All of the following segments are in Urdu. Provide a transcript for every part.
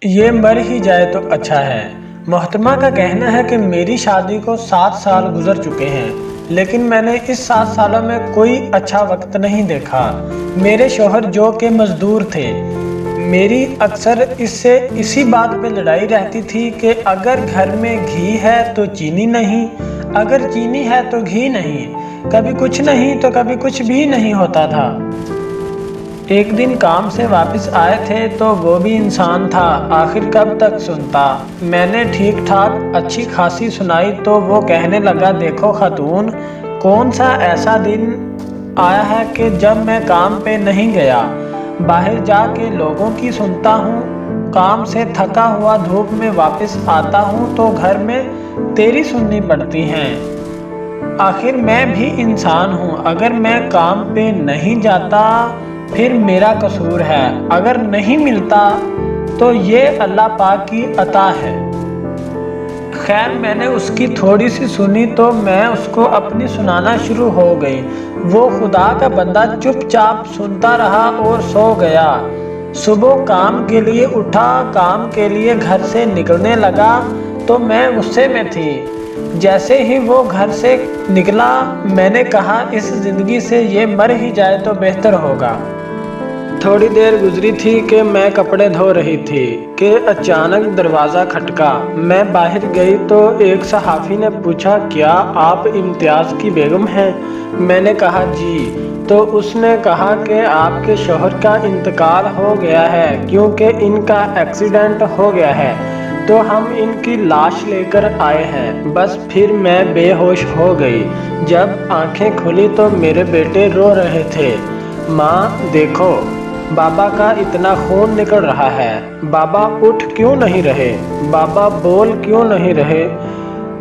یہ مر ہی جائے تو اچھا ہے۔ محترمہ کا کہنا ہے کہ میری شادی کو 7 سال گزر چکے ہیں، لیکن میں نے اس 7 سالوں میں کوئی اچھا وقت نہیں دیکھا۔ میرے شوہر جو کہ مزدور تھے، میری اکثر اس سے اسی بات پہ لڑائی رہتی تھی کہ اگر گھر میں گھی ہے تو چینی نہیں، اگر چینی ہے تو گھی نہیں، کبھی کچھ نہیں تو کبھی کچھ بھی نہیں ہوتا تھا۔ ایک دن کام سے واپس آئے تھے تو وہ بھی انسان تھا، آخر کب تک سنتا۔ میں نے ٹھیک ٹھاک اچھی خاصی سنائی تو وہ کہنے لگا، دیکھو خاتون، کون سا ایسا دن آیا ہے کہ جب میں کام پہ نہیں گیا، باہر جا کے لوگوں کی سنتا ہوں، کام سے تھکا ہوا دھوپ میں واپس آتا ہوں تو گھر میں تیری سننی پڑتی ہیں۔ آخر میں بھی انسان ہوں، اگر میں کام پہ نہیں جاتا پھر میرا قصور ہے، اگر نہیں ملتا تو یہ اللہ پاک کی عطا ہے۔ خیر میں نے اس کی تھوڑی سی سنی تو میں اس کو اپنی سنانا شروع ہو گئی۔ وہ خدا کا بندہ چپ چاپ سنتا رہا اور سو گیا۔ صبح کام کے لیے اٹھا، کام کے لیے گھر سے نکلنے لگا تو میں غصے میں تھی۔ جیسے ہی وہ گھر سے نکلا میں نے کہا، اس زندگی سے یہ مر ہی جائے تو بہتر ہوگا۔ تھوڑی دیر گزری تھی کہ میں کپڑے دھو رہی تھی کہ اچانک دروازہ کھٹکا۔ میں باہر گئی تو ایک صحافی نے پوچھا، کیا آپ امتیاز کی بیگم ہیں؟ میں نے کہا جی۔ تو اس نے کہا کہ آپ کے شوہر کا انتقال ہو گیا ہے کیونکہ ان کا ایکسیڈنٹ ہو گیا ہے، تو ہم ان کی لاش لے کر آئے ہیں۔ بس پھر میں بے ہوش ہو گئی۔ جب آنکھیں کھلی تو میرے بیٹے رو رہے تھے، ماں دیکھو بابا کا اتنا خون نکل رہا ہے، بابا اٹھ کیوں نہیں رہے، بابا بول کیوں نہیں رہے،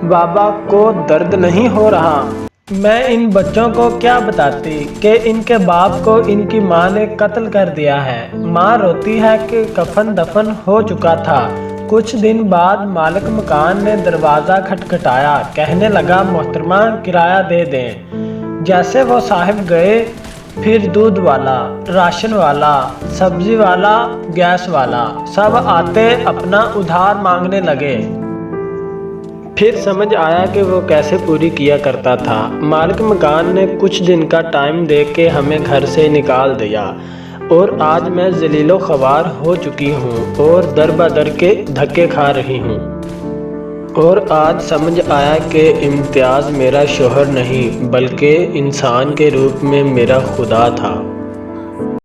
بابا کو درد نہیں ہو رہا۔ میں ان بچوں کو کیا بتاتی کہ ان کے باپ کو ان کی ماں نے قتل کر دیا ہے۔ ماں روتی ہے کہ کفن دفن ہو چکا تھا۔ کچھ دن بعد مالک مکان نے دروازہ کھٹکھٹایا، کہنے لگا، محترمہ کرایہ دے دیں۔ جیسے وہ صاحب گئے، پھر دودھ والا، راشن والا، سبزی والا، گیس والا سب آتے اپنا ادھار مانگنے لگے۔ پھر سمجھ آیا کہ وہ کیسے پوری کیا کرتا تھا۔ مالک مکان نے کچھ دن کا ٹائم دے کے ہمیں گھر سے نکال دیا اور آج میں ذلیل و خوار ہو چکی ہوں اور در بدر کے دھکے کھا رہی ہوں۔ اور آج سمجھ آیا کہ امتیاز میرا شوہر نہیں بلکہ انسان کے روپ میں میرا خدا تھا۔